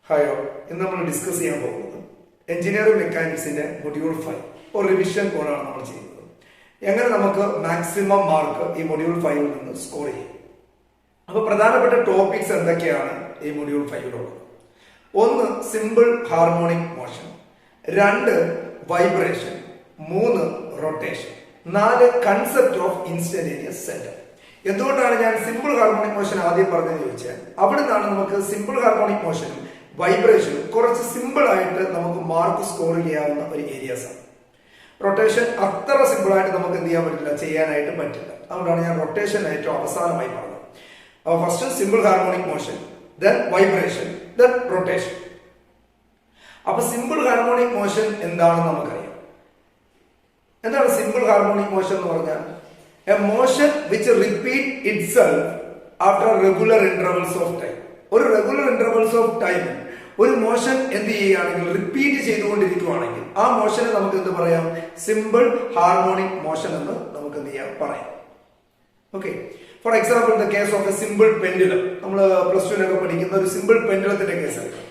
Hi all. ഇന്ന് നമ്മൾ discuss ചെയ്യാൻ പോകുന്നത് എഞ്ചിനീയറിംഗ് മെക്കാനിക്സിന്റെ മൊഡ്യൂൾ 5 ഒരു റിവിഷൻ കോഡാണ് നമ്മൾ ചെയ്യുന്നത്. എങ്ങനെ നമുക്ക് മാക്സിമം മാർക്ക് ഈ മൊഡ്യൂൾ 5 നിന്ന് സ്കോർ ചെയ്യും. അപ്പോൾ പ്രധാനപ്പെട്ട ടോപ്പിക്സ് എന്തൊക്കെയാണ് ഈ മൊഡ്യൂൾ 5-ലുള്ളത്? 1 simple harmonic motion, 2 vibration, 3 rotation, 4 concept of instantaneous centre. എന്തുകൊണ്ടാണ് ഞാൻ സിമ്പിൾ ഹാർമോണിക് മോഷൻ ആദ്യം പറഞ്ഞതെന്ന് ചോദിച്ചാൽ അവിടെ നിന്നാണ് നമുക്ക് സിമ്പിൾ ഹാർമോണിക് മോഷനും വൈബ്രേഷനും കുറച്ച് സിമ്പിൾ ആയിട്ട് നമുക്ക് മാർക്ക് സ്കോർ ചെയ്യാവുന്ന ഒരു ഏരിയാസ് ആണ്. റൊട്ടേഷൻ അത്ര സിമ്പിൾ ആയിട്ട് നമുക്ക് എന്ത് ചെയ്യാൻ പറ്റില്ല, ചെയ്യാനായിട്ട് പറ്റില്ല. അതുകൊണ്ടാണ് ഞാൻ റൊട്ടേഷൻ ഏറ്റവും അവസാനമായി പറഞ്ഞത്. അപ്പോൾ first simple harmonic motion, then vibration, then rotation. അപ്പൊ സിമ്പിൾ ഹാർമോണിക് മോഷൻ എന്താണെന്ന് നമുക്കറിയാം. എന്താണ് സിമ്പിൾ ഹാർമോണിക് മോഷൻ എന്ന് പറഞ്ഞാൽ? A motion which repeat itself after regular intervals of time. ഒരു റെഗുലർ ഇന്റർവൽസ് ഓഫ് ടൈം ഒരു മോഷൻ എന്ത് ചെയ്യുകയാണെങ്കിൽ റിപ്പീറ്റ് ചെയ്തുകൊണ്ടിരിക്കുകയാണെങ്കിൽ ആ മോഷനെ നമുക്ക് എന്ത് പറയാം? സിമ്പിൾ ഹാർമോണിക് മോഷൻ എന്ന് നമുക്ക് എന്ത് ചെയ്യാം, പറയാം. Okay, for example the case of A simple pendulum. നമ്മൾ +2 പഠിക്കുന്ന ഒരു സിമ്പിൾ പെൻഡുലത്തിന്റെ കേസ് എടുക്കാം.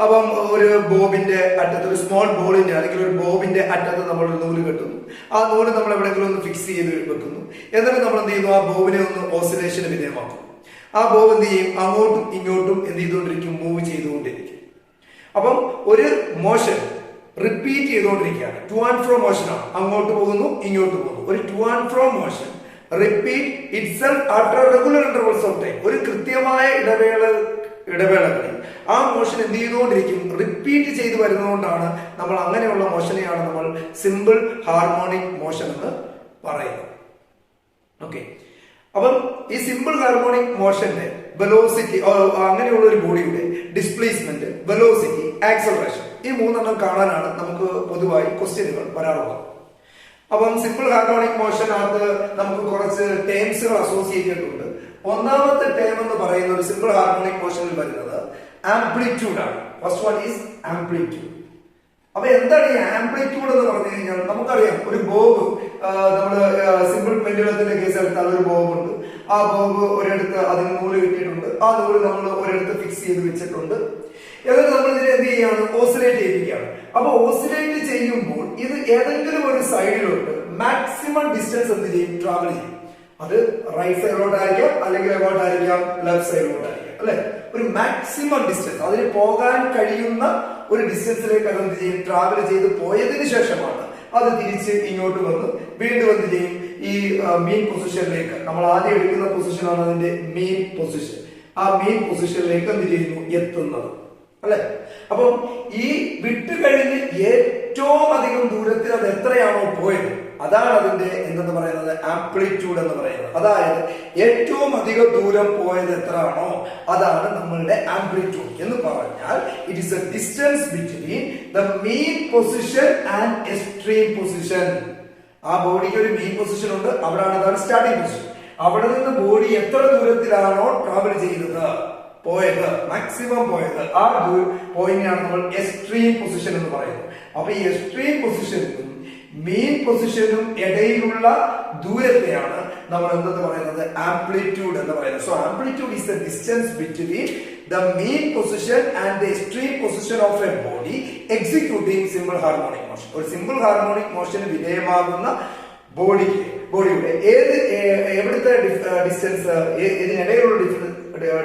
അപ്പം ഒരു ബോബിന്റെ അറ്റത്ത്, ഒരു സ്മോൾ ബോളിന്റെ അല്ലെങ്കിൽ ഒരു ബോബിന്റെ അറ്റത്ത് നമ്മൾ ഒരു നൂല് കെട്ടുന്നു. ആ നൂല് നമ്മൾ എവിടെയെങ്കിലും ഒന്ന് ഫിക്സ് ചെയ്ത് വെക്കുന്നു. എന്നിട്ട് നമ്മൾ എന്ത് ചെയ്യുന്നു? ആ ബോബിനെ ഒന്ന് ഓസിലേഷന് വിധേയമാക്കും. ആ ബോബ് എന്ത് ചെയ്യും? അങ്ങോട്ടും ഇങ്ങോട്ടും എന്ത് ചെയ്തുകൊണ്ടിരിക്കും? മൂവ് ചെയ്തുകൊണ്ടിരിക്കും. അപ്പം ഒരു മോഷൻ റിപ്പീറ്റ് ചെയ്തുകൊണ്ടിരിക്കുകയാണ്. ടു ആൻഡ് ഫ്രോ മോഷൻ ആണ്. അങ്ങോട്ട് പോകുന്നു, ഇങ്ങോട്ട് പോകുന്നു. ഒരു two and fro motion repeat itself after regular intervals of time. ഒരു കൃത്യമായ ഇടവേളകളിൽ ആ മോഷൻ എന്ത് ചെയ്തുകൊണ്ടിരിക്കും? റിപ്പീറ്റ് ചെയ്ത് വരുന്നതുകൊണ്ടാണ് നമ്മൾ അങ്ങനെയുള്ള മോഷനെയാണ് നമ്മൾ സിമ്പിൾ ഹാർമോണിക് മോഷൻ എന്ന് പറയുന്നത്. ഓക്കെ, അപ്പം ഈ സിമ്പിൾ ഹാർമോണിക് മോഷന്റെ വെലോസിറ്റി, അങ്ങനെയുള്ള ഒരു ബോഡിയുടെ ഡിസ്പ്ലേസ്മെന്റ്, വെലോസിറ്റി, ആക്സലറേഷൻ, ഈ 3 കാണാനാണ് നമുക്ക് പൊതുവായി ക്വസ്റ്റ്യനുകൾ വരാറുള്ളത്. അപ്പം സിമ്പിൾ ഹാർമോണിക് മോഷനകത്ത് നമുക്ക് കുറച്ച് ടേംസുകൾ അസോസിയേറ്റ് ചെയ്തിട്ടുണ്ട്. ഒന്നാമത്തെ ടേം എന്ന് പറയുന്ന ഒരു സിമ്പിൾ ഹാർമോണിക് മോഷനിൽ വരുന്നത് ആംപ്ലിറ്റ്യൂഡ് ആണ്. First one is amplitude. അപ്പൊ എന്താണ് ഈ ആംപ്ലിറ്റ്യൂഡ് എന്ന് പറഞ്ഞു കഴിഞ്ഞാൽ നമുക്കറിയാം, ഒരു ബോബ്, നമ്മൾ സിമ്പിൾ പെൻഡുലത്തിന്റെ കേസ് എടുത്താൽ ഒരു ബോബ് ഉണ്ട്. ആ ബോബ് ഒരിടത്ത് അതിന് നൂല് കിട്ടിയിട്ടുണ്ട്. ആ നൂല് നമ്മൾ ഒരിടത്ത് ഫിക്സ് ചെയ്ത് വെച്ചിട്ടുണ്ട്. എന്നിട്ട് നമ്മൾ ഇതിനെ എന്ത് ചെയ്യാണ്? ഓസിലേറ്റ് ചെയ്യിപ്പിക്കുകയാണ്. അപ്പൊ ഓസിലേറ്റ് ചെയ്യുമ്പോൾ ഇത് ഏതെങ്കിലും ഒരു സൈഡിലോട്ട് മാക്സിമം ഡിസ്റ്റൻസ് എന്ത് ചെയ്യും? ട്രാവൽ ചെയ്യും. അത് റൈറ്റ് സൈഡിലോട്ടായിരിക്കാം, അല്ലെങ്കിൽ എങ്ങോട്ടായിരിക്കാം? ലെഫ്റ്റ് സൈഡിലോട്ടായിരിക്കാം, അല്ലെ? ഒരു മാക്സിമം ഡിസ്റ്റൻസ്, അതിന് പോകാൻ കഴിയുന്ന ഒരു ഡിസ്റ്റൻസിലേക്ക് അത് എന്ത് ചെയ്യും? ട്രാവൽ ചെയ്ത് പോയതിനു ശേഷമാണ് അത് തിരിച്ച് ഇങ്ങോട്ട് വന്ന് വീണ്ടും എന്ത് ചെയ്യും? ഈ മീൻ പൊസിഷനിലേക്ക്, നമ്മൾ ആദ്യം എടുക്കുന്ന പൊസിഷനാണ് അതിന്റെ മീൻ പൊസിഷൻ. ആ മീൻ പൊസിഷനിലേക്ക് എന്ത് ചെയ്യുന്നു? എത്തുന്നത്, അല്ലെ? അപ്പം ഈ വിട്ട് കഴിഞ്ഞ് ഏറ്റവും അധികം ദൂരത്തിൽ അത് എത്രയാണോ പോയത് അതാണ് അതിന്റെ എന്തെന്ന് പറയുന്നത്? ആംപ്ലിറ്റ്യൂഡ് എന്ന് പറയുന്നത്. അതായത് ഏറ്റവും അധികം ദൂരം പോയത് എത്രയാണോ അതാണ് നമ്മളുടെ ആംപ്ലിറ്റ്യൂഡ്. എന്ന് പറഞ്ഞാൽ it is A distance between the mean position and extreme position. ആ ബോഡിക്ക് ഒരു മീൻ പൊസിഷൻ ഉണ്ട്, അവിടെയാണ് അതാണ് സ്റ്റാർട്ടിംഗ് പൊസിഷൻ. അവിടെ നിന്ന് ബോഡി എത്ര ദൂരത്തിലാണോ ട്രാവൽ ചെയ്തത്, പോയത്, മാക്സിമം പോയത്, ആ പോയിന്റിനാണ് നമ്മൾ എക്സ്ട്രീം പൊസിഷൻ എന്ന് പറയുന്നത്. അപ്പൊ ഈ എക്സ്ട്രീം പൊസിഷനും മീൻ പൊസിഷനും ഇടയിലുള്ള ദൂരത്തെയാണ് നമ്മൾ എന്തെന്ന് പറയുന്നത്? ആംപ്ലിറ്റ്യൂഡ് എന്ന് പറയുന്നത്. So amplitude is the distance between the mean position and the extreme position of a body executing simple harmonic motion. ഒരു സിമ്പിൾ ഹാർമോണിക് മോഷന് വിധേയമാകുന്ന ബോഡിയുടെ എവിടുത്തെ ഡിസ്റ്റൻസ്, ഇതിനിടയിലുള്ള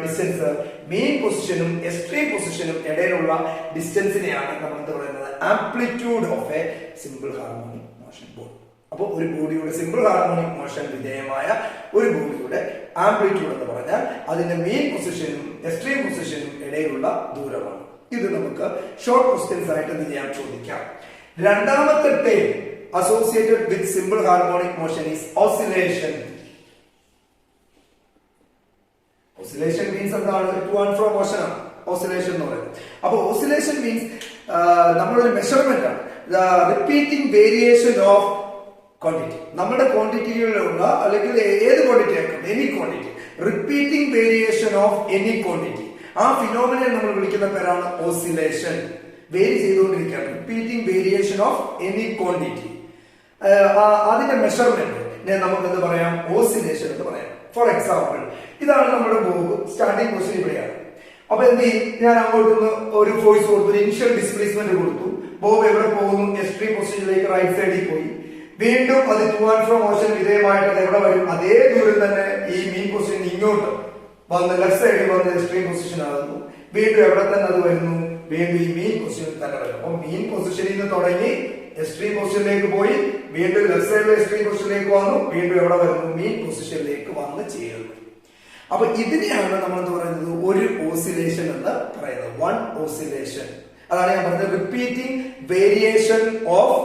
ഡിസ്റ്റൻസ്, മീൻ പൊസിഷനും എക്സ്ട്രീം പൊസിഷനും ഇടയിലുള്ള ഡിസ്റ്റൻസിനെയാണ് നമ്മൾ എന്താ പറയുന്നത്? Amplitude of A simple harmonic motion body. അപ്പോൾ ഒരു ബോഡിയുടെ സിമ്പിൾ ഹാർമോണിക് മോഷൻ വിധേയമായ ഒരു ബോഡിയുടെ ആംപ്ലിറ്റ്യൂഡ് എന്ന് പറഞ്ഞാൽ അതിന്റെ മീൻ പൊസിഷനും എക്സ്ട്രീം പൊസിഷനും ഇടയിലുള്ള ദൂരമാണ്. ഇത് നമുക്ക് ഷോർട്ട് ക്വസ്റ്റ്യൻസ് ആയിട്ട് എന്ത് ചെയ്യാൻ ചോദിക്കാം. രണ്ടാമത്തെ term associated with simple harmonic motion is oscillation. Oscillation means എന്താണ്? ടു ആൻഡ് ഫ്രോ മോഷൻ ആണ് ഓസിലേഷൻ എന്ന് പറയുന്നത്. അപ്പൊ ഓസിലേഷൻ മീൻസ് നമ്മളൊരു മെഷർമെന്റ് ആണ്. Repeating variation of quantity. നമ്മുടെ ക്വാണ്ടിറ്റിയിലുള്ള അല്ലെങ്കിൽ ഏത് ക്വാണ്ടിറ്റി ആയിരിക്കും, any quantity, repeating variation of any quantity, ആ ഫിനോമിനെ നമ്മൾ വിളിക്കുന്ന പേരാണ് ഓസിലേഷൻ. വേരി ചെയ്തുകൊണ്ടിരിക്കുകയാണ്, repeating variation of any quantity. അതിന്റെ മെഷർമെന്റ് നമുക്ക് എന്ത് പറയാം? ഓസിലേഷൻ എന്ന് പറയാം. ഫോർ എക്സാമ്പിൾ, ഇതാണ് നമ്മുടെ ബോബ്, സ്റ്റാർട്ടിംഗ് പൊസിഷൻ ഇവിടെയാണ്. അപ്പൊ എന്ത് ചെയ്യും, ഞാൻ അങ്ങോട്ടൊന്ന് ഒരു ഫോഴ്സ് കൊടുത്തു, ഒരു ഇനിഷ്യൽ ഡിസ്പ്ലേസ്മെന്റ് കൊടുത്തു. ബോബ് എവിടെ പോകുന്നു? എക്സ്ട്രീം പൊസിഷനിലേക്ക് റൈറ്റ് സൈഡിൽ പോയി. വീണ്ടും അത് ടു ആൻഡ് ഫ്രോ മോഷൻ വിധേയമായിട്ട് അത് എവിടെ വരും? അതേ ദൂരം തന്നെ ഈ മീൻ പൊസിഷൻ ഇങ്ങോട്ട് വന്ന് ലെഫ്റ്റ് സൈഡിൽ വന്ന് എക്സ്ട്രീം പൊസിഷൻ ആകുന്നു. വീണ്ടും എവിടെ തന്നെ അത് വരുന്നു? വീണ്ടും ഈ മീൻ പൊസിഷനിൽ തന്നെ വരും. അപ്പൊ മീൻ പൊസിഷനിൽ നിന്ന് തുടങ്ങി എക്സ്ട്രീം പൊസിഷനിലേക്ക് പോയി, വീണ്ടും ലെഫ്റ്റ് സൈഡിലെ എക്സ്ട്രീം പൊസിഷനിലേക്ക് വന്നു, വീണ്ടും എവിടെ വരുന്നു? മീൻ പൊസിഷനിലേക്ക് വന്ന് ചേരുന്നു. അപ്പൊ ഇതിനെയാണ് നമ്മൾ എന്ത് പറയുന്നത്? ഒരു ഓസിലേഷൻ എന്ന് പറയുന്നത്. One oscillation. അതാണ് ഞാൻ പറഞ്ഞത്, repeating variation of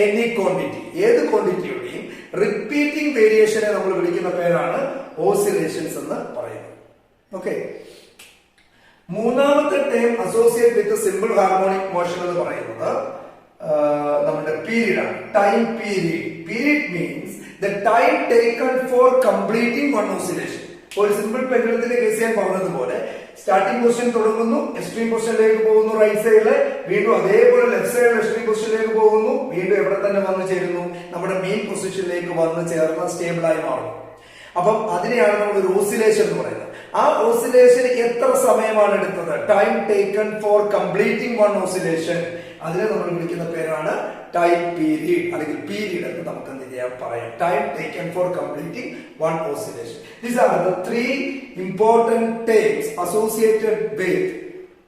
any quantity. ഏത് ക്വാണ്ടിറ്റിയുടെയും റിപ്പീറ്റിംഗ് വേരിയേഷനെ നമ്മൾ വിളിക്കുന്ന പേരാണ് ഓസിലേഷൻസ് എന്ന് പറയുന്നത്. ഓക്കെ. മൂന്നാമത്തെ term associate with simple harmonic motion എന്ന് പറയുന്നത് നമ്മുടെ പീരീഡ് ആണ്. Time period. Period means the time taken four completing one oscillation. ഒരു സിമ്പിൾ പെൻഡുലത്തിന്റെ കേസ് ഞാൻ പറഞ്ഞതുപോലെ സ്റ്റാർട്ടിംഗ് പൊസിഷൻ തുടങ്ങുന്നു, എക്സ്ട്രീം പൊസിഷനിലേക്ക് പോകുന്നു റൈറ്റ് സൈഡില്, വീണ്ടും അതേപോലെ ലെഫ്റ്റ് സൈഡിൽ എക്സ്ട്രീം പൊസിഷനിലേക്ക് പോകുന്നു, വീണ്ടും എവിടെ തന്നെ വന്നു ചേരുന്നു? നമ്മുടെ മെയിൻ പൊസിഷനിലേക്ക് വന്ന് ചേർന്ന് സ്റ്റേബിളായി മാറും. അപ്പം അതിനെയാണ് നമ്മൾ ഒരു ഓസിലേഷൻ എന്ന് പറയുന്നത്. ആ ഓസിലേഷൻ എത്ര സമയമാണ് എടുത്തത്? Time taken four completing one oscillation. അതിനെ നമ്മൾ വിളിക്കുന്ന പേരാണ് ടൈം പീരീഡ് അല്ലെങ്കിൽ പീരീഡ് എന്ന് നമുക്ക് എന്ത് ചെയ്യാം പറയാം. Time taken four completing one oscillation. These are the three important terms associated with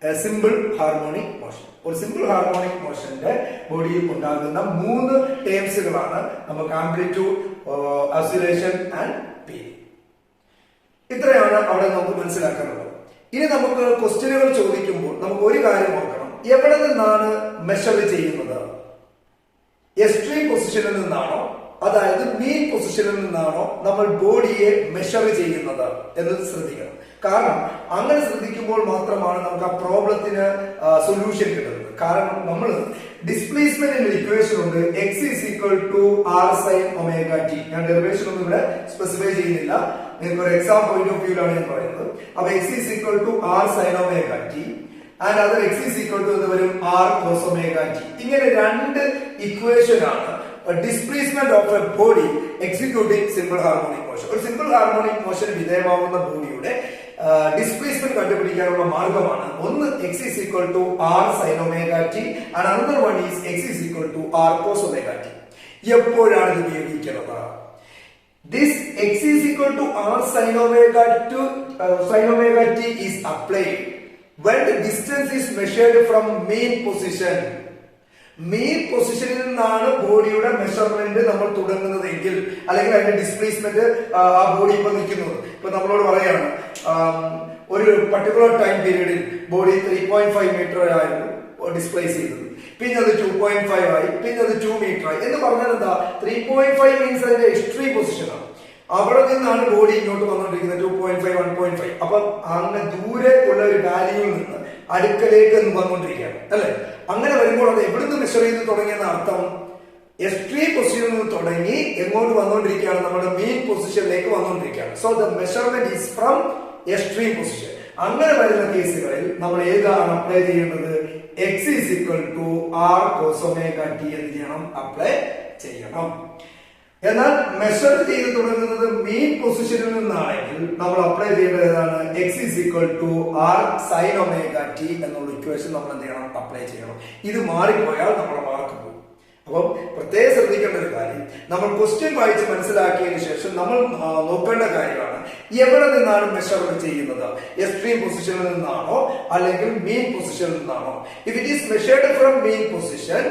a simple harmonic motion. ഒരു സിമ്പിൾ ഹാർമോണിക് മോഷന്റെ ബോഡിയിൽ ഉണ്ടാകുന്ന 3 ടേംസുകളാണ് നമുക്ക് ആംപ്ലിറ്റ്യൂഡ്, ഓസിലേഷൻ ആൻഡ് പീരീഡ്. ഇത്രയാണ് അവിടെ നമുക്ക് മനസ്സിലാക്കാനുള്ളത്. ഇനി നമുക്ക് ക്വസ്റ്റ്യനുകൾ ചോദിക്കുമ്പോൾ നമുക്ക് ഒരു കാര്യം നോക്കണം. എവിടെ നിന്നാണ് മെഷർ ചെയ്യുന്നത്? എക്സ്ട്രീം പൊസിഷനിൽ നിന്നാണോ, അതായത് മീൻ പൊസിഷനിൽ നിന്നാണോ നമ്മൾ ബോഡിയെ മെഷർ ചെയ്യുന്നത് എന്ന് ശ്രദ്ധിക്കണം. കാരണം അങ്ങനെ ശ്രദ്ധിക്കുമ്പോൾ മാത്രമാണ് നമുക്ക് ആ പ്രോബ്ലത്തിന് സൊല്യൂഷൻ കിട്ടുന്നത്. കാരണം നമ്മൾ ഡിസ്പ്ലേസ്മെന്റ് ഇക്വേഷൻ ഉണ്ട്, x is equal to R sine omega T. ഞാൻ ഡെറിവേഷൻ ഒന്നും ഇവിടെ സ്പെസിഫൈ ചെയ്യുന്നില്ല, നിങ്ങൾക്ക് ഒരു എക്സാം പോയിന്റ് ഓഫ് വ്യൂലാണ് ഞാൻ പറയുന്നത്. അപ്പൊ x is equal to R sine omega T and other x is equal to എന്ന് വരും ആർ കോസ് ഒമേഗ ടി. ഇങ്ങനെ 2 ഇക്വേഷൻ ആണ് displacement of a body executing simple harmonic motion. ഒരു സിമ്പിൾ ഹാർമോണിക് മോഷൻ വിധേയമാവുന്ന ബോഡിയുടെ ഡിസ്പ്ലേസ്മെന്റ് കണ്ടുപിടിക്കാനുള്ള മാർഗമാണ് ഒന്ന് x is equal to R sine omega T and another one is x is equal to R cos omega T. എപ്പോഴാണ് ഇത് ഉപയോഗിക്കുന്നത്? This x is equal to R sine omega T is applied when the distance is measured from mean position. Main പൊസിഷനിൽ നിന്നാണ് ബോഡിയുടെ measurement നമ്മൾ തുടങ്ങുന്നതെങ്കിൽ, അല്ലെങ്കിൽ അതിന്റെ displacement ആ ബോഡി ഇപ്പൊ നിൽക്കുന്നത്. ഇപ്പൊ നമ്മളോട് പറയാണ് ഒരു പർട്ടിക്കുലർ ടൈം പീരീഡിൽ ബോഡി 3.5 മീറ്റർ ആയിരുന്നു ഡിസ്പ്ലേസ് ചെയ്തത്, പിന്നെ അത് 2.5 ആയി, പിന്നെ അത് 2 മീറ്റർ ആയി എന്ന് പറഞ്ഞാൽ എന്താ? 3.5 മീൻസ് അതിന്റെ എക്സ്ട്രീം പൊസിഷനാണ്. അവിടെ നിന്നാണ് ബോഡി ഇങ്ങോട്ട് വന്നുകൊണ്ടിരിക്കുന്നത് 2.5, 1.5. അപ്പൊ അങ്ങനെ ദൂരെ ഉള്ള ഒരു വാല്യൂവിൽ നിന്ന് അടുക്കലേക്ക് വന്നുകൊണ്ടിരിക്കുകയാണ് അല്ലെ. അങ്ങനെ വരുമ്പോൾ അത് എവിടുന്ന് മെഷർ ചെയ്ത് തുടങ്ങിയെന്ന അർത്ഥം എക്സ്ട്രീം പൊസിഷനിൽ നിന്ന് തുടങ്ങി എങ്ങോട്ട് വന്നുകൊണ്ടിരിക്കുകയാണ്? നമ്മുടെ മെയിൻ പൊസിഷനിലേക്ക് വന്നുകൊണ്ടിരിക്കുകയാണ്. So the measurement is from extreme position. അങ്ങനെ വരുന്ന കേസുകളിൽ നമ്മൾ ഏതാണ് അപ്ലൈ ചെയ്യേണ്ടത്? x is equal to R cos omega T എന്ന് ചെയ്യണം, അപ്ലൈ ചെയ്യണം. എന്നാൽ മെഷർ ചെയ്ത് തുടങ്ങുന്നത് മെയിൻ പൊസിഷനിൽ നിന്നാണെങ്കിൽ നമ്മൾ അപ്ലൈ ചെയ്യേണ്ടത് ഏതാണ്? x is equal to R sine omega T എന്നുള്ള ഇക്വേഷൻ നമ്മൾ എന്ത് ചെയ്യണം? അപ്ലൈ ചെയ്യണം. ഇത് മാറിപ്പോയാൽ നമ്മുടെ മാർക്ക് പോകും. അപ്പം പ്രത്യേകം ശ്രദ്ധിക്കേണ്ട ഒരു കാര്യം, നമ്മൾ ക്വസ്റ്റ്യൻ വായിച്ച് മനസ്സിലാക്കിയതിനു ശേഷം നമ്മൾ നോക്കേണ്ട കാര്യമാണ് എവിടെ നിന്നാണ് മെഷർമെന്റ് ചെയ്യുന്നത്? എക്സ്ട്രീം പൊസിഷനിൽ നിന്നാണോ അല്ലെങ്കിൽ മെയിൻ പൊസിഷനിൽ നിന്നാണോ? If it is measured from main position,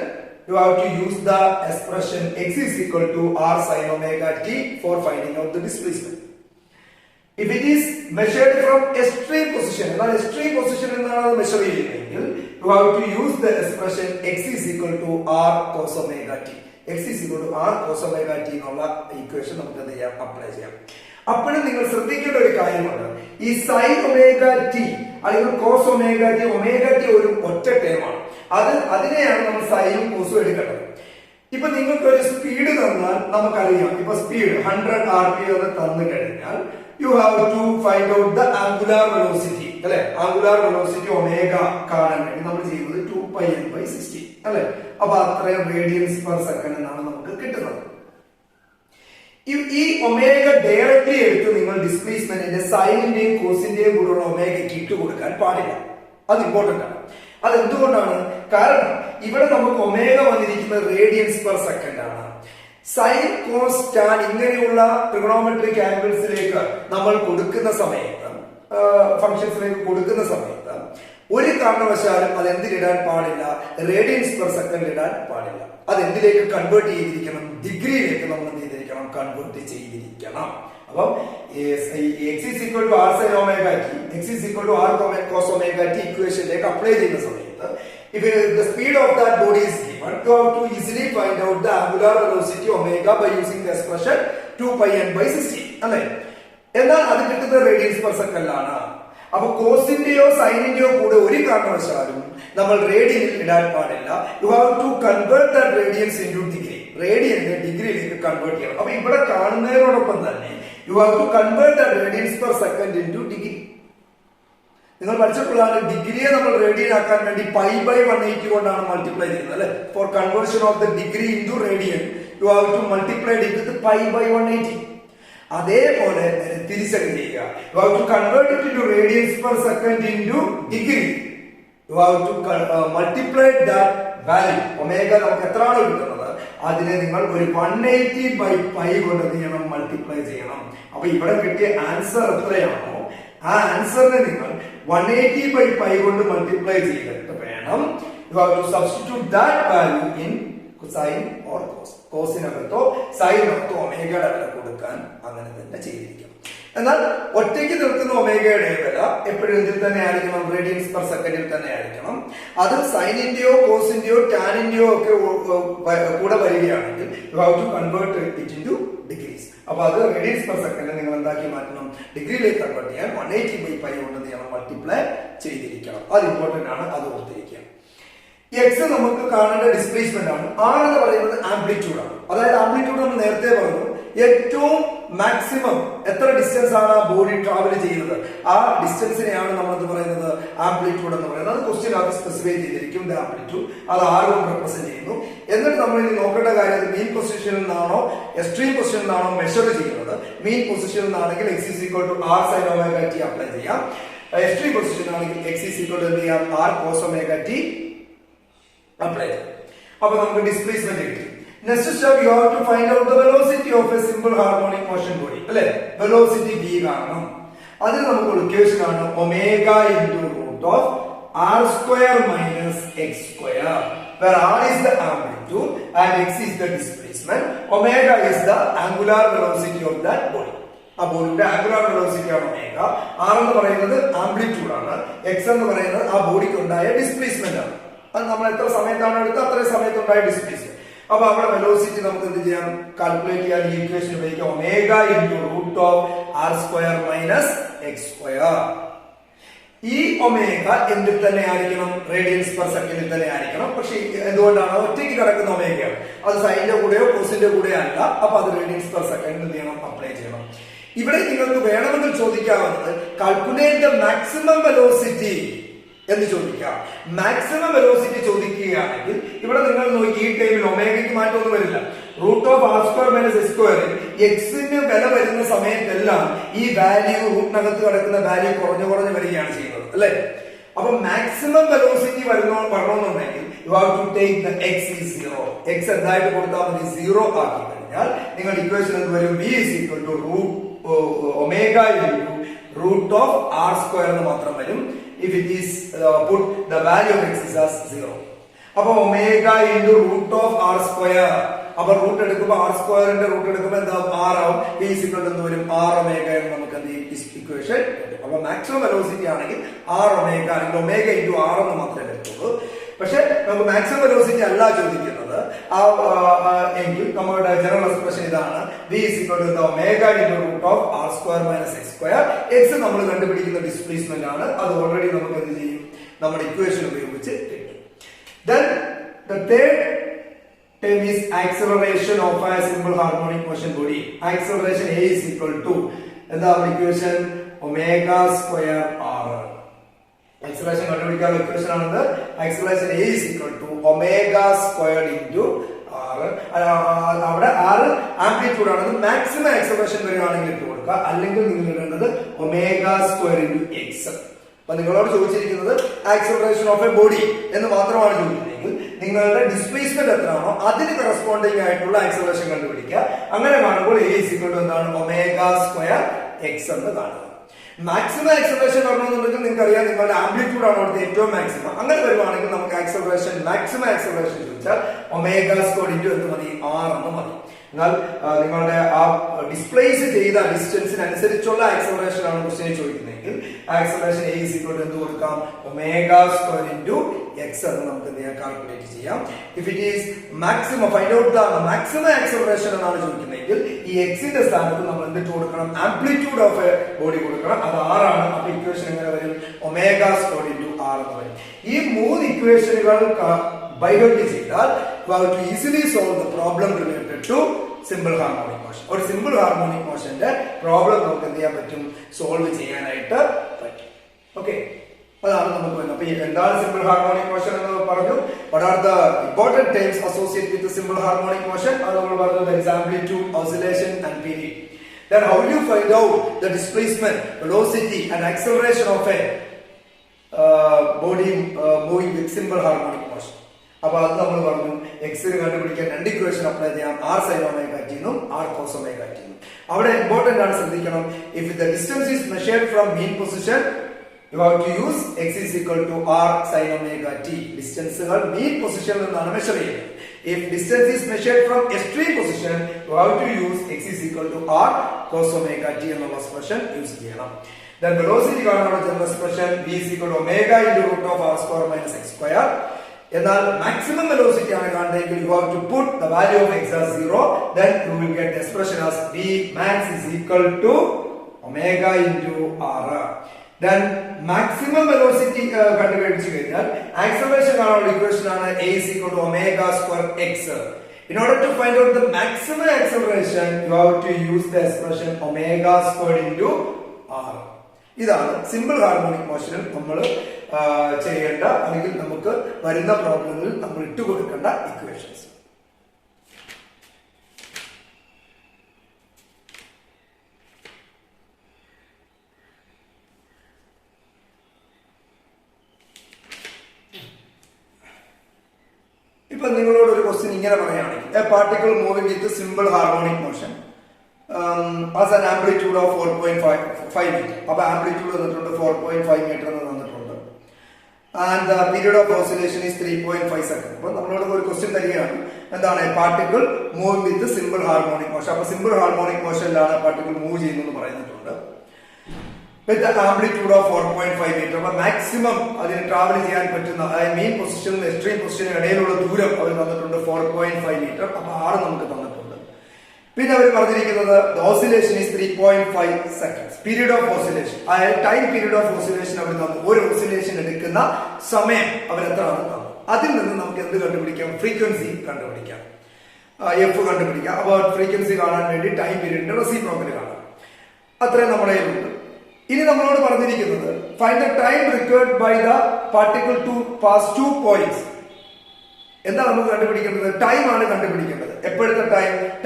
you have to use the expression x is equal to r sin omega t for finding out the displacement. If it is measured from extreme position, എന്നാൽ extreme position എന്നാണ് measure ചെയ്യുന്നതെങ്കിൽ you have to use the expression x is equal to r cos omega t. x is equal to r cos omega t എന്നുള്ള equation നമുക്ക് എന്ത് ചെയ്യാം? Apply ചെയ്യാം. അപ്പോഴും നിങ്ങൾ ശ്രദ്ധിക്കേണ്ട ഒരു കാര്യമുണ്ട്, ഈ സൈൻ ഒമേഗ ടി അല്ലെങ്കിൽ കോസ് ഒമേഗ ടി ഒരു ഒറ്റ ടേമാണ്. അതിനെയാണ് നമ്മൾ സൈനും കോസും എടുക്കേണ്ടത്. ഇപ്പൊ നിങ്ങൾക്ക് ഒരു സ്പീഡ് തന്നാൽ നമുക്കറിയാം, ഇപ്പൊ സ്പീഡ് 100 RPM എന്ന് തന്നു കഴിഞ്ഞാൽ you have to find out the angular velocity അല്ലെ. ആംഗുലാർ വെലോസിറ്റി ഒമേഗ കാണാൻ വേണ്ടി നമ്മൾ ചെയ്യുന്നത് 2πn/60 അല്ലെ. അപ്പൊ അത്രയും റേഡിയൻസ് പെർ സെക്കൻഡ് എന്നാണ് നമുക്ക് കിട്ടുന്നത്. ഈ ഒമേഗ ഡയറക്ട്ലി എടുത്ത് നിങ്ങൾ ഡിസ്പ്ലേസ്മെന്റിന്റെ സൈനിന്റെയും കോസിന്റെയും കൂടെയുള്ള ഒമേഗയ്ക്ക് ഇട്ട് കൊടുക്കാൻ പാടില്ല. അത് ഇമ്പോർട്ടന്റ് ആണ്. അത് എന്തുകൊണ്ടാണ്? കാരണം ഇവിടെ നമുക്ക് ഒമേഗ വന്നിരിക്കുന്നത് റേഡിയൻസ് പെർ സെക്കൻഡ് ആണ്. സൈൻ കോസ് ടാൻ ഇങ്ങനെയുള്ള ട്രിഗണോമെട്രിക് ആംഗിൾസിലേക്ക് നമ്മൾ കൊടുക്കുന്ന സമയത്ത്, ഫംഗ്ഷൻസിലേക്ക് കൊടുക്കുന്ന സമയത്ത് ഒരു കാരണവശാലും അത് എന്തിലിടാൻ പാടില്ല? റേഡിയൻസ് പെർ സെക്കൻഡ് ഇടാൻ പാടില്ല. അത് എന്തിലേക്ക് കൺവേർട്ട് ചെയ്തിരിക്കണം? ഡിഗ്രിയിലേക്ക് നമ്മൾ എന്ത് ചെയ്തിരിക്കണം? കൺവേർട്ട് ചെയ്തിരിക്കണം. അപ്പം x is equal to R sine omega t, x is equal to R cos omega t ഇക്വേഷനിലേക്ക് അപ്ലൈ ചെയ്യുന്ന സമയത്ത്, if the speed of that body is given, you have to easily find out the angular velocity omega by using the expression 2 pi n by 60 അല്ലേ? എന്നാൽ അത് കിട്ടുന്നത് radians per second ആണ്. അപ്പൊ കോസിന്റെയോ സൈനിന്റെയോ കൂടെ ഒരു കാരണവശാലും നമ്മൾ റേഡിയനിൽ ഇടാൻ പാടില്ല. You have to convert that radians into degree. റേഡിയനെ ഡിഗ്രിയിലേക്ക് കൺവേർട്ട് ചെയ്യണം. അപ്പൊ ഇവിടെ കാണുന്നതിനോടൊപ്പം തന്നെ you have to convert that radians per second into degree. നിങ്ങൾ പഠിച്ചപ്പോഴാണ് ഡിഗ്രിയെ നമ്മൾ റേഡിയൻ ആക്കാൻ വേണ്ടി പൈ ബൈ 180 കൊണ്ടാണ് മൾട്ടിപ്ലൈ ചെയ്യുന്നത് അല്ലെ? For conversion of the degree into radian you have to multiply it with pi by 180. അതേപോലെ തിരിച്ചൊക്കെ ചെയ്യുക. You have to convert it into radians per second into degree. You have to multiply that value. Omega നമുക്ക് എത്രയാണോ കിട്ടുന്നത് അതിനെ നിങ്ങൾ ഒരു 180 by pi കൊണ്ട് എന്ത് ചെയ്യണം? മൾട്ടിപ്ലൈ ചെയ്യണം. അപ്പൊ ഇവിടെ കിട്ടിയ ആൻസർ എത്രയാണോ ആ ആൻസറിനെ നിങ്ങൾ 180 ബൈ പൈ കൊണ്ട് മൾട്ടിപ്ലൈ ചെയ്തിട്ട് വേണം you have to substitute that value in sine or cos. കോസിനകത്തോ സൈനകത്തോ ഒമേഗയുടെ വില കൊടുക്കാൻ അങ്ങനെ തന്നെ ചെയ്തിരിക്കണം. എന്നാൽ ഒറ്റയ്ക്ക് നിൽക്കുന്ന ഒമേഗയുടെ വില എപ്പോഴും ഇതിൽ തന്നെ ആയിരിക്കണം? റേഡിയൻസ് പെർ സെക്കൻഡിൽ തന്നെ ആയിരിക്കണം. അത് സൈനിന്റെയോ കോസിന്റെയോ ടാനിന്റെയോ ഒക്കെ കൂടെ വരികയാണെങ്കിൽ you have to convert it into degrees. അപ്പൊ അത് റേഡിയൻസ് പെർ സെക്കൻഡ് നിങ്ങൾ എന്താക്കി മാറ്റണം? ഡിഗ്രിയിലേക്ക് കൺവേർട്ട് ചെയ്യാൻ 180 ബൈ പൈ കൊണ്ട് നിങ്ങൾ മൾട്ടിപ്ലൈ ചെയ്തിരിക്കണം. അത് ഇമ്പോർട്ടന്റ് ആണ്, അത് ഓർത്തിരിക്കുക. എക്സ് നമുക്ക് കാണേണ്ട ഡിസ്പ്ലേസ്മെന്റ് ആണ്. ആർ എന്ന് പറയുന്നത് ആംപ്ലിറ്റ്യൂഡ് ആണ്. അതായത് ആംപ്ലിറ്റ്യൂഡ് നമ്മൾ നേരത്തെ പറഞ്ഞു, ഏറ്റവും മാക്സിമം എത്ര ഡിസ്റ്റൻസ് ആണ് ആ ബോഡി ട്രാവൽ ചെയ്യുന്നത്, ആ ഡിസ്റ്റൻസിനെയാണ് നമ്മൾ എന്ത് പറയുന്നത്? ആംപ്ലിറ്റ്യൂഡ് എന്ന് പറയുന്നത്. അത് ക്വസ്റ്റ്യൻ അത് സ്പെസിഫൈ ചെയ്തിരിക്കും. ആംപ്ലിറ്റ്യൂഡ് അത് ആർ കൊണ്ട് റെപ്രസെന്റ് ചെയ്യുന്നു. എന്നിട്ട് നമ്മൾ ഇനി നോക്കേണ്ട കാര്യം മീൻ പൊസിഷനിൽ നിന്നാണോ എക്സ്ട്രീം പൊസിഷനിൽ നിന്നാണോ മെഷർ ചെയ്യുന്നത്. മീൻ പൊസിഷനിൽ നിന്നാണെങ്കിൽ X is equal to R sine omega T apply ചെയ്യാം. എക്സ്ട്രീം പൊസിഷൻ ആണെങ്കിൽ എക്സ് ഈസ് ഈക്വൽ ടു എന്ത് ചെയ്യാം? R cos omega T apply ചെയ്യാം. അപ്പൊ നമുക്ക് ഡിസ്പ്ലേസ്മെന്റ് കിട്ടി. Next step you have to find out the velocity of a simple harmonic motion body. അല്ലേ? Velocity v കാണണം. അതിന് നമുക്ക് ഇക്വേഷൻ ആണ് omega into root of R square minus X square, where r is the amplitude and x is the displacement. Omega is the angular velocity of that body. ആ ബോഡിയുടെ angular velocity ആണ് omega. R എന്ന് പറയുന്നത് amplitude ആണ്. X എന്ന് പറയുന്നത് ആ ബോഡിക്ക് ഉണ്ടായ ഡിസ്പ്ലേസ്മെന്റ് ആണ്. അത് നമ്മൾ എത്ര സമയത്താണ് എടുത്തത് അത്രയും സമയത്തുണ്ടായ ഡിസ്പ്ലേസ്മെന്റ്. അപ്പൊ അവിടെ വെലോസിറ്റി നമുക്ക് എന്ത് ചെയ്യാം? കാൽക്കുലേറ്റ് ചെയ്യാൻ ഈ ഇക്വേഷൻ ഉപയോഗിക്കാം. Omega into root of R square minus X square. ഈ ഒമേഗ എന്തിൽ തന്നെ ആയിരിക്കണം? റേഡിയൻസ് പെർ സെക്കൻഡിൽ തന്നെ ആയിരിക്കണം. പക്ഷെ എന്തുകൊണ്ടാണ്? ഒറ്റയ്ക്ക് കിടക്കുന്ന ഒമേഗയാണ്. അത് സൈനിന്റെ കൂടെയോ കോസിന്റെ കൂടെയോ അല്ല. അപ്പൊ അത് റേഡിയൻസ് പെർ സെക്കൻഡിൽ എന്ത് ചെയ്യണം? അപ്ലൈ ചെയ്യണം. ഇവിടെ നിങ്ങൾക്ക് വേണമെങ്കിൽ ചോദിക്കാവുന്നത് കാൽക്കുലേറ്റ് ദ മാക്സിമം വെലോസിറ്റി എന്ന് ചോദിക്കാം. മാക്സിമം വെലോസിറ്റി ചോദിക്കുകയാണെങ്കിൽ ഇവിടെ നിങ്ങൾ നോക്കി ഈ ടൈമിൽ ഒമേഗയ്ക്ക് മാറ്റമൊന്നും വരില്ല. Root of R square minus X സ്ക്വയറിൽ എക്സിന് വില വരുന്ന സമയത്തെല്ലാം ഈ വാല്യൂ റൂട്ടിനകത്ത് കിടക്കുന്ന വാല്യൂ കുറഞ്ഞു കുറഞ്ഞു വരികയാണ് ചെയ്യുന്നത് അല്ലെ? അപ്പൊ മാക്സിമം വെലോസിറ്റി വരണമെന്നുണ്ടെങ്കിൽ you have to take the x is 0. X എന്തായിട്ട് കൊടുത്താൽ മതി? 0 ആക്കി കഴിഞ്ഞാൽ നിങ്ങൾ ഇക്വേഷൻ എന്ത് വരും? v is equal to omega into root of R square എന്ന് മാത്രം വരും. If it is put the value of x is as 0. അപ്പൊ omega into root of R square. അപ്പൊ റൂട്ട് എടുക്കുമ്പോൾ ആർ സ്ക്വയറിന്റെ റൂട്ട് എടുക്കുമ്പോൾ എന്താ? 6 ആവും. v is equal to എന്ത് വരും? 6 ഒമേഗ എന്ന് നമുക്ക് എന്ത് ഇക്വേഷൻ. അപ്പൊ മാക്സിമം വെലോസിറ്റി ആണെങ്കിൽ 6 ഒമേഗ അല്ലെങ്കിൽ ഒമേഗ ഇൻടു 6 എന്ന് മാത്രമേ വരത്തുള്ളൂ. പക്ഷെ നമുക്ക് മാക്സിമം വെലോസിറ്റി അല്ല ചോദിക്കുന്നത് എങ്കിൽ നമ്മുടെ ജനറൽ എക്സ്പ്രഷൻ ഇതാണ്: v is equal to omega into root of R square minus X square. X നമ്മൾ കണ്ടുപിടിക്കുന്ന ഡിസ്പ്ലേസ്മെന്റ് ആണ്. അത് ഓൾറെഡി നമുക്ക് എന്ത് ചെയ്യും? നമ്മുടെ ഇക്വേഷൻ ഉപയോഗിച്ച് കിട്ടും. Then the third term is acceleration of a simple harmonic motion body. Acceleration a is equal to എന്താ equation? Omega square R. Acceleration കണ്ടുപിടിക്കാനുള്ള ഇക്വേഷൻ ആണത്. Acceleration a is equal to omega squared into R. അവിടെ R amplitude ആണെന്ന് maximum acceleration വരികയാണെങ്കിൽ ഇട്ട് കൊടുക്കുക. അല്ലെങ്കിൽ നിങ്ങൾ ഇടേണ്ടത് ഒമേഗ സ്ക്വയർ ഇൻറ്റു എക്സ്. അപ്പൊ നിങ്ങളോട് ചോദിച്ചിരിക്കുന്നത് ആക്സലറേഷൻ ഓഫ് എ ബോഡി എന്ന് മാത്രമാണ് ചോദിക്കുന്നതെങ്കിൽ നിങ്ങളുടെ ഡിസ്പ്ലേസ്മെന്റ് എത്രയാണോ അതിന് കറസ്പോണ്ടിങ് ആയിട്ടുള്ള ആക്സലറേഷൻ കണ്ടുപിടിക്കുക. അങ്ങനെ കാണുമ്പോൾ A = എന്താണ് ഒമേഗ സ്ക്വയർ എക്സ് എന്ന് കാണുക. മാക്സിമം ആക്സലറേഷൻ പറഞ്ഞെന്നുണ്ടെങ്കിൽ നിങ്ങൾക്ക് അറിയാം നിങ്ങളുടെ ആംപ്ലിറ്റ്യൂഡ് ആണ് അവിടുത്തെ ഏറ്റവും മാക്സിമം. അങ്ങനെ വരുവാണെങ്കിൽ നമുക്ക് ആക്സലറേഷൻ മാക്സിമം ആക്സലറേഷൻ ചോദിച്ചാൽ ഒമേഗ സ്ക്വയർ ഇൻറ്റു എന്ത് മതി, R എന്ന് മതി. എന്നാൽ നിങ്ങളുടെ ആ ഡിസ്പ്ലേസ് ചെയ്ത ഡിസ്റ്റൻസിനനുസരിച്ചുള്ള ആക്സലറേഷൻ ആണ് ക്വസ്റ്റ്യൻ ചോദിക്കുന്നതെങ്കിൽ ആക്സലറേഷൻ A = എന്ത് കൊടുക്കാം, ഒമേഗ സ്ക്വയർ ഇൻറ്റു എക്സ് എന്ന് നമുക്ക് എന്ത് ചെയ്യാം, കാൽക്കുലേറ്റ് ചെയ്യാം. If it is maximum find out the maximum acceleration എന്നാണ് ചോദിക്കുന്നതെങ്കിൽ ഈ എക്സിന്റെ സ്ഥാനത്ത് നമ്മൾ എന്തിട്ട് കൊടുക്കണം, ആംപ്ലിറ്റ്യൂഡ് ഓഫ് എ ബോഡി കൊടുക്കണം. അത് R ആണ്. അപ്പൊ ഇക്വേഷൻ എങ്ങനെ വരും, ഒമേഗ സ്ക്വയർ ഇൻറ്റു R എന്ന് വരും. ഈ 3 ഇക്വേഷനുകൾ ബൈഹെർട്ട് ചെയ്താൽ you have to easily solve the problem related to simple harmonic motion. ഒരു സിമ്പിൾ ഹാർമോണിക് മോഷന്റെ പ്രോബ്ലം നമുക്ക് എന്ത് ചെയ്യാൻ പറ്റും, സോൾവ് ചെയ്യാനായിട്ട് പറ്റും. ഓക്കെ, അതാണ് നമുക്ക് വരുന്നത്. അപ്പൊ എന്താണ് സിമ്പിൾ ഹാർമോണിക് മോഷൻ എന്ന് പറഞ്ഞു. what are the important terms associated with the simple harmonic motion? അത് നമ്മൾ പറഞ്ഞു, there is amplitude, oscillation and period. Then how do you find out the displacement, velocity and acceleration of a body moving with simple harmonic motion? അപ്പൊ അത് നമ്മൾ പറഞ്ഞു എക്സിന് കണ്ടുപിടിക്കാൻ 2 equation apply ചെയ്യാം, R sin omega t എന്നും R cos omega t എന്നും. അവിടെ ഇമ്പോർട്ടന്റ് ആണ്, ശ്രദ്ധിക്കണം. if the distance is measured from mean position you have to use x = R sin omega t. ഡിസ്റ്റൻസുകൾ മീൻ പൊസിഷനിൽ നിന്നാണ് മെഷർ ചെയ്യുന്നത്. if distance is measured from extreme position you have to use x = R cos omega t എന്നുള്ള expression use ചെയ്യണം. then velocity കാണാനുള്ള general expression v = omega into root of r square minus x square. എന്നാൽ maximum velocity ആണ് കാണുന്നതെങ്കിൽ you have to put the value of x as 0, then you will get the expression as v max = omega into r. then maximum velocity കണ്ടുപിടിച്ചു കഴിഞ്ഞാൽ acceleration കാണാനുള്ള equation ആണ് A = omega square x. in order to find out the maximum acceleration you have to use the expression omega squared into r. ഇതാണ് simple harmonic മോഷനിൽ നമ്മൾ ചെയ്യേണ്ട അല്ലെങ്കിൽ നമുക്ക് വരുന്ന പ്രോബ്ലങ്ങളിൽ നമ്മൾ ഇട്ടുകൊടുക്കേണ്ട ഇക്വേഷൻസ്. ഇപ്പൊ നിങ്ങളോട് ഒരു ക്വസ്റ്റ്യൻ ഇങ്ങനെ പറയുകയാണെങ്കിൽ A particle moving with simple harmonic motion as an amplitude of 4.5 meter. അപ്പൊ ആംപ്ലിറ്റ്യൂഡ് തന്നിട്ടുണ്ട് 4.5 മീറ്റർ എന്ന് തന്നിട്ടുണ്ട്. and the period of oscillation is 3.5 seconds. അപ്പൊ നമ്മളോട് ഒരു ക്വസ്റ്റ്യൻ തരികയാണ്, എന്താണ് പാർട്ടിക്കിൾ മൂവിംഗ് വിത്ത് സിമ്പിൾ ഹാർമോണിക് മോഷൻ. അപ്പൊ സിമ്പിൾ ഹാർമോണിക് മോഷനിലാണ് പാർട്ടിക്കിൾ മൂവ് ചെയ്യുന്നത് പറയുന്നിട്ടുണ്ട്. with the amplitude of 4.5 meter. അപ്പൊ മാക്സിമം അതിന് ട്രാവൽ ചെയ്യാൻ പറ്റുന്ന മീൻ പൊസിഷനും എക്സ്ട്രീം പൊസിഷനും ഇടയിലുള്ള ദൂരം അവർ തന്നിട്ടുണ്ട് 4.5 മീറ്റർ. അപ്പൊ 6 നമുക്ക് തന്നിട്ടുണ്ട്. പിന്നെ അവർ പറഞ്ഞിരിക്കുന്നത് oscillation is 3.5 seconds. Period of oscillation, അതായത് ടൈം പീരീഡ് ഓഫ് ഓസിലേഷൻ അവർ തന്നു. ഒരു ഓസിലേഷൻ എടുക്കുന്ന സമയം അവർ എത്രയാണ് തന്നു. അതിൽ നിന്ന് നമുക്ക് എന്ത് കണ്ടുപിടിക്കാം, ഫ്രീക്വൻസി കണ്ടുപിടിക്കാം, എഫ് കണ്ടുപിടിക്കാം. അപ്പോൾ ഫ്രീക്വൻസി കാണാൻ വേണ്ടി ടൈം പീരീഡിന്റെ റെസിപ്രോക്കൽ കാണാം. അത്രയും നമ്മുടെ കയ്യിലുണ്ട്. ഇനി നമ്മളോട് പറഞ്ഞിരിക്കുന്നത് find the time required by the particle to pass 2 points. എന്താ നമുക്ക് കണ്ടുപിടിക്കേണ്ടത്, ടൈം ആണ് കണ്ടുപിടിക്കേണ്ടത്. എപ്പോഴത്തെ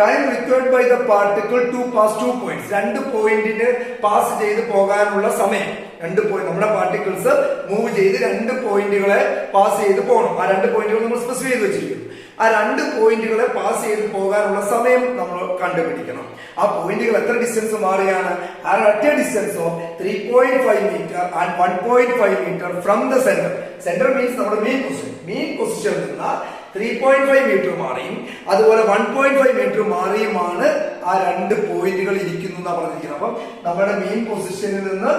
time required by the particle to pass 2 points. 2 പോയിന്റിന് പാസ് ചെയ്ത് പോകാനുള്ള സമയം. 2 പോയിന്റ് നമ്മുടെ പാർട്ടിക്കിൾസ് മൂവ് ചെയ്ത് 2 പോയിന്റുകളെ പാസ് ചെയ്ത് പോകണം. ആ 2 പോയിന്റുകൾ നമ്മൾ സ്പെസിഫൈ ചെയ്ത് വെച്ചിരിക്കുന്നു. ആ 2 പോയിന്റുകളെ പാസ് ചെയ്ത് പോകാനുള്ള സമയം നമ്മൾ കണ്ടുപിടിക്കണം. ആ പോയിന്റുകൾ എത്ര ഡിസ്റ്റൻസ് മാറിയാണ്, ആ ഒറ്റ distance of 3.5 metre and 1.5 metre from the centre. Centre means നമ്മുടെ മെയിൻ പൊസിഷനിൽ നിന്ന് 3.5 മീറ്റർ മാറിയും അതുപോലെ 1.5 മീറ്റർ മാറിയുമാണ് ആ 2 പോയിന്റുകൾ ഇരിക്കുന്നു എന്നാണ് പറഞ്ഞിരിക്കുന്നത്. അപ്പം നമ്മുടെ മെയിൻ പൊസിഷനിൽ നിന്ന്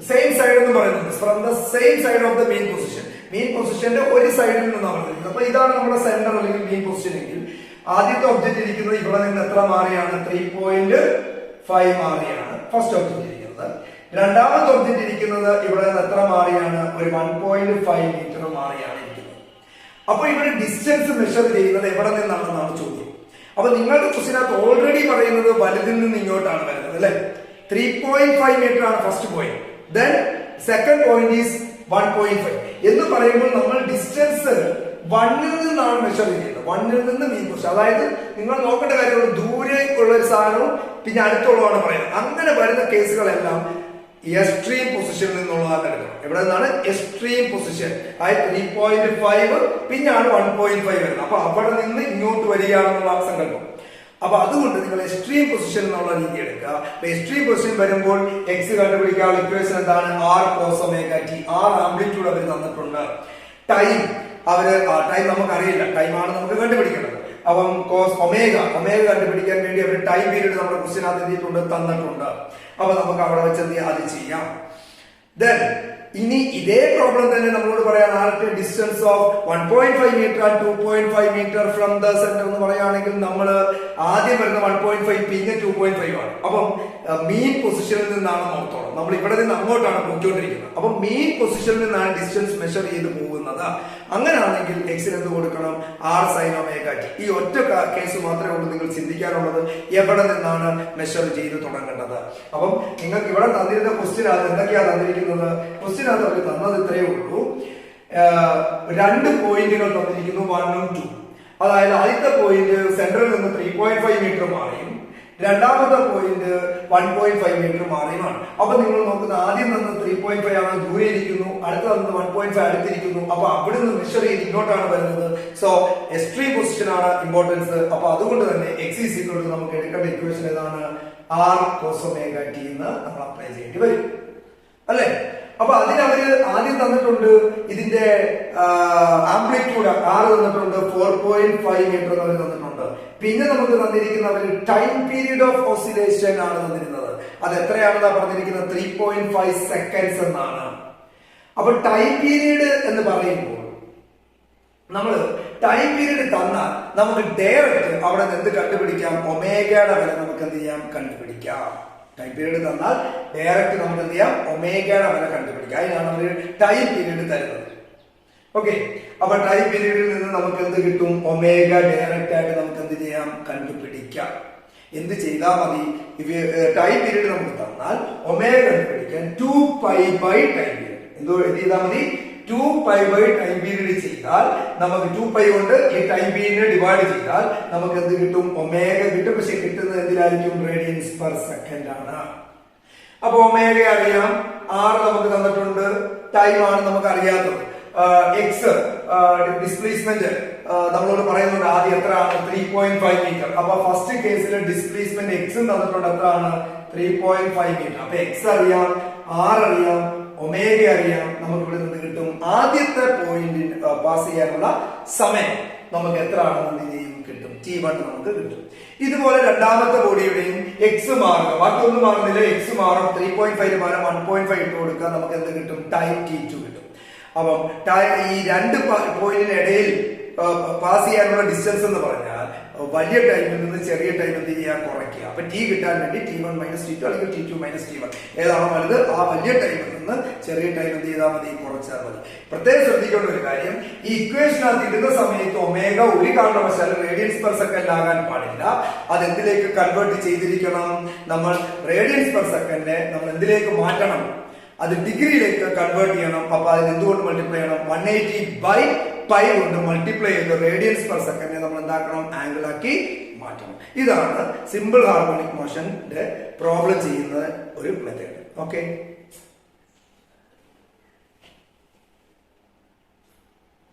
സെയിം സൈഡ് എന്ന് പറയുന്നത് from the same side of the mean position. Mean പൊസിഷന്റെ ഒരു സൈഡിൽ നിന്നാണ് പറഞ്ഞിരിക്കുന്നത്. അപ്പൊ ഇതാണ് നമ്മുടെ സെന്റർ അല്ലെങ്കിൽ മെയിൻ പൊസിഷൻ എങ്കിൽ ആദ്യത്തെ ഒബ്ജക്റ്റ് ഇരിക്കുന്നത് ഇവിടെ നിന്ന് എത്ര മാറിയാണ്, 3.5 മാറിയാണ് ഫസ്റ്റ് ഒബ്ജക്റ്റ് ഇരിക്കുന്നത്. രണ്ടാമത്തെ ഒബ്ജക്റ്റ് ഇരിക്കുന്നത് ഇവിടെ നിന്ന് എത്ര മാറിയാണ്, ഒരു 1.5 മീറ്റർ മാറിയാണ് ഇരിക്കുന്നത്. അപ്പൊ ഇവിടെ ഡിസ്റ്റൻസ് മെഷർ ചെയ്യുന്നത് എവിടെ നിന്നാണെന്നാണ് ചോദ്യം. അപ്പൊ നിങ്ങളുടെ ക്വസ്റ്റിനകത്ത് ഓൾറെഡി പറയുന്നത് വലുതിൽ നിന്ന് ഇങ്ങോട്ടാണ് വരുന്നത് അല്ലെ. 3.5 മീറ്റർ ആണ് first point. Then second point is 1.5 എന്ന് പറയുമ്പോൾ നമ്മൾ ഡിസ്റ്റൻസ് 1ൽ നിന്നാണ് മെഷർ ചെയ്യുന്നത്. വണ്ണിൽ നിന്ന് മീൻ പൊസിഷൻ, അതായത് നിങ്ങൾ നോക്കേണ്ട കാര്യങ്ങൾ ദൂരെ ഉള്ള ഒരു സാധനവും പിന്നെ അടുത്തുള്ളതാണ് പറയുന്നത്. അങ്ങനെ വരുന്ന കേസുകളെല്ലാം എക്സ്ട്രീം പൊസിഷനിൽ നിന്നുള്ളതാണ് എടുക്കണം. എവിടെ നിന്നാണ്? Extreme position. അതായത് 3.5 പിന്നാണ് 1.5 വരുന്നത്. അപ്പൊ അവിടെ നിന്ന് ഇങ്ങോട്ട് വരികയാണെന്നുള്ള സങ്കല്പം. അപ്പൊ അതുകൊണ്ട് നിങ്ങൾ എക്സ്ട്രീം പൊസിഷൻ എന്നുള്ള രീതി എടുക്കുക. എക്സ്ട്രീം പൊസിഷൻ വരുമ്പോൾ എക്സ് കണ്ടുപിടിക്കാനുള്ള ഇക്വേഷൻ എന്താണ്? R cos omega t. R amplitude അവർ തന്നിട്ടുണ്ട്. ടൈം ടൈം നമുക്കറിയില്ല, ടൈമാണ് നമുക്ക് കണ്ടുപിടിക്കേണ്ടത്. അപ്പം കോസ് ഒമേഗ കണ്ടുപിടിക്കാൻ വേണ്ടി അവർ ടൈം പീരീഡ് നമ്മുടെ ക്വസ്റ്റ്യനകത്ത് എഴുതിയിട്ടുണ്ട്, തന്നിട്ടുണ്ട്. അപ്പൊ നമുക്ക് അവിടെ വെച്ച് അത് ചെയ്യാം. ദെൻ ഇനി ഇതേ പ്രോബ്ലം തന്നെ നമ്മളോട് പറയാൻ distance of 1.5 metre and 2.5 metre from the centre എന്ന് പറയുകയാണെങ്കിൽ നമ്മൾ ആദ്യം വരുന്ന 1.5 പിന്നെ 2.5 ആണ്. അപ്പം മീൻ പൊസിഷനിൽ നിന്നാണ് നോർത്തോളം, നമ്മൾ ഇവിടെ നിന്ന് അങ്ങോട്ടാണ് പോയിക്കൊണ്ടിരിക്കുന്നത്. അപ്പം മീൻ പൊസിഷനിൽ നിന്നാണ് ഡിസ്റ്റൻസ് മെഷർ ചെയ്ത് പോകുന്നത്. അങ്ങനെയാണെങ്കിൽ എക്സിന് എന്ത് കൊടുക്കണം? R sine omega T. ഈ ഒറ്റ കേസ് മാത്രമേ ഉള്ളൂ നിങ്ങൾ ചിന്തിക്കാനുള്ളത്, എവിടെ നിന്നാണ് മെഷർ ചെയ്ത് തുടങ്ങേണ്ടത്. അപ്പം നിങ്ങൾക്ക് ഇവിടെ തന്നിരുന്ന ക്വസ്റ്റ്യൻ അത് എന്തൊക്കെയാണ് തന്നിരിക്കുന്നത്? ക്വസ്റ്റ്യനകത്ത് അവർ തന്നത് ഇത്രയേ ഉള്ളൂ. 2 പോയിന്റുകൾ തന്നിരിക്കുന്നു, 1 ഉം 2. അതായത് ആദ്യത്തെ പോയിന്റ് സെന്ററിൽ നിന്ന് 3.5 മീറ്റർ മാറിയും രണ്ടാമത്തെ പോയിന്റ് 1.5 മീറ്റർ മാറിയുമാണ്. അപ്പൊ നിങ്ങൾ നോക്കുന്ന ആദ്യം നിന്ന് 3.5 ആണ് ദൂരെ ഇരിക്കുന്നു, അടുത്ത നിന്ന് 1.5 അടുത്തിരിക്കുന്നു. അപ്പൊ അവിടെ നിന്ന് മെഷർ ചെയ്ത് ഇങ്ങോട്ടാണ് വരുന്നത്. സോ എക്സ്ട്രീം പൊസിഷൻ ആണ് ഇമ്പോർട്ടൻസ്. അപ്പൊ അതുകൊണ്ട് തന്നെ എക്സ് ഈസ് ഈക്വൽ ടു നമുക്ക് എടുക്കേണ്ട ഇക്വേഷൻ ഏതാണ്? ആർ കോസ് ഒമേഗ ടി എന്ന് നമ്മൾ അപ്ലൈ ചെയ്യേണ്ടി വരും, അല്ലെ? അപ്പൊ അതിനവര് ആദ്യം തന്നിട്ടുണ്ട് ഇതിന്റെ ആംപ്ലിറ്റ്യൂഡ് ആർ തന്നിട്ടുണ്ട്, 4.5 മീറ്റർ എന്ന് അവർ തന്നിട്ടുണ്ട്. പിന്നെ നമുക്ക് തന്നിരിക്കുന്ന അവര് ടൈം പീരീഡ് ഓഫ് ഓസിലേഷൻ ആണ് തന്നിരുന്നത്. അത് എത്രയാണെന്നാ പറഞ്ഞിരിക്കുന്നത്? 3.5 സെക്കൻഡ്സ് എന്നാണ്. അപ്പൊ ടൈം പീരീഡ് എന്ന് പറയുമ്പോൾ നമ്മൾ ടൈം പീരീഡ് തന്നാൽ നമുക്ക് ഡയറക്റ്റ് അവിടെ നിന്ന് എന്ത് കണ്ടുപിടിക്കാം? ഒമേഗയുടെ വില നമുക്ക് എന്ത് ചെയ്യാം? കണ്ടുപിടിക്കാം. ടൈം പീരീഡ് തന്നാൽ ഡയറക്റ്റ് നമുക്ക് എന്ത് ചെയ്യാം? ഒമേഗയുടെ വില കണ്ടുപിടിക്കാം. അതിനാണ് അവർ ടൈം പീരീഡ് തരുന്നത്. ഓക്കെ, അപ്പൊ ടൈം പീരീഡിൽ നിന്ന് നമുക്ക് എന്ത് കിട്ടും? ഒമേഗ ഡയറക്റ്റ് ആയിട്ട് നമുക്ക് എന്ത് ചെയ്യാം? കണ്ടുപിടിക്കാം. എന്ത് ചെയ്താൽ മതി? ടൈം പീരീഡ് നമുക്ക് തന്നാൽ ഒമേഗ കണ്ടുപിടിക്കാൻ 2π/ടൈം പീരീഡ് എന്തോ എന്ത് ചെയ്താൽ മതി? 2π/ടൈം പീരീഡ് ചെയ്താൽ നമുക്ക് 2π കൊണ്ട് ഈ ടൈം പീരീഡ് ഡിവൈഡ് ചെയ്താൽ നമുക്ക് എന്ത് കിട്ടും? ഒമേഗ കിട്ടും. പക്ഷെ കിട്ടുന്നത് എന്തിലായിരിക്കും? റേഡിയൻസ് പെർ സെക്കൻഡ് ആണ്. അപ്പൊ ഒമേഗ അറിയാം, ആർ നമുക്ക് തന്നിട്ടുണ്ട്, ടൈം ആണ് നമുക്ക് അറിയാത്തത്. എക്സ് ഡിസ്പ്ലേസ്മെന്റ് നമ്മളോട് പറയുന്നുണ്ട് ആദ്യം എത്ര ആണ്? 3.5 മീറ്റർ. അപ്പൊ ഫസ്റ്റ് കേസിൽ ഡിസ്പ്ലേസ്മെന്റ് എക്സും തന്നിട്ടുണ്ട്, എത്ര ആണ്? 3.5 മീറ്റർ. അപ്പൊ എക്സ് അറിയാം, ആർ അറിയാം, ഒമേഗ അറിയാം. നമുക്ക് ഇവിടെ നിന്ന് കിട്ടും ആദ്യത്തെ പോയിന്റ് പാസ് ചെയ്യാനുള്ള സമയം നമുക്ക് എത്ര ആണെന്ന് കിട്ടും? T1 നമുക്ക് കിട്ടും. ഇതുപോലെ രണ്ടാമത്തെ ബോഡിയുടെയും എക്സ് മാറുക, ബാക്കിയൊന്നും മാറുന്നില്ല, എക്സ് മാറും. 3.5 മാറും, 1.5 ഇട്ട് കൊടുക്കുക, നമുക്ക് എന്ത് കിട്ടും? ടൈം T2 കിട്ടും. അപ്പം ഈ 2 പോയിന്റിനിടയിൽ പാസ് ചെയ്യാനുള്ള ഡിസ്റ്റൻസ് എന്ന് പറഞ്ഞാൽ വലിയ ടൈമിൽ നിന്ന് ചെറിയ ടൈം എന്ത് ചെയ്യുക? കുറയ്ക്കുക. അപ്പൊ ടി കിട്ടാൻ വേണ്ടി T1 - T2 അല്ലെങ്കിൽ T2 - T1 ഏതാണോ വലുത് ആ വലിയ ടൈമിൽ നിന്ന് ചെറിയ ടൈം എന്ത് ചെയ്താൽ മതി? കുറച്ചാൽ മതി. പ്രത്യേകം ശ്രദ്ധിക്കേണ്ട ഒരു കാര്യം, ഈ ഇക്വേഷനകത്ത് ഇടുന്ന സമയത്ത് ഒമേഗ ഒരു കാരണവശാലും റേഡിയൻസ് പെർ സെക്കൻഡ് ആകാൻ പാടില്ല. അത് എന്തിലേക്ക് കൺവേർട്ട് ചെയ്തിരിക്കണം? നമ്മൾ റേഡിയൻസ് പെർ സെക്കൻഡിനെ നമ്മൾ എന്തിലേക്ക് മാറ്റണം? അത് ഡിഗ്രിയിലേക്ക് കൺവേർട്ട് ചെയ്യണം. അപ്പൊ അതിന് എന്തുകൊണ്ട് മൾട്ടിപ്ലൈ ചെയ്യണം? 180/π കൊണ്ട് മൾട്ടിപ്ലൈ ചെയ്ത് റേഡിയൻസ് പെർ സെക്കൻഡിനെ നമ്മൾ എന്താക്കണം? ആംഗിൾ ആക്കി മാറ്റണം. ഇതാണ് സിമ്പിൾ ഹാർമോണിക് മോഷന്റെ പ്രോബ്ലം ചെയ്യുന്ന ഒരു മെത്തേഡ്. ഓക്കെ.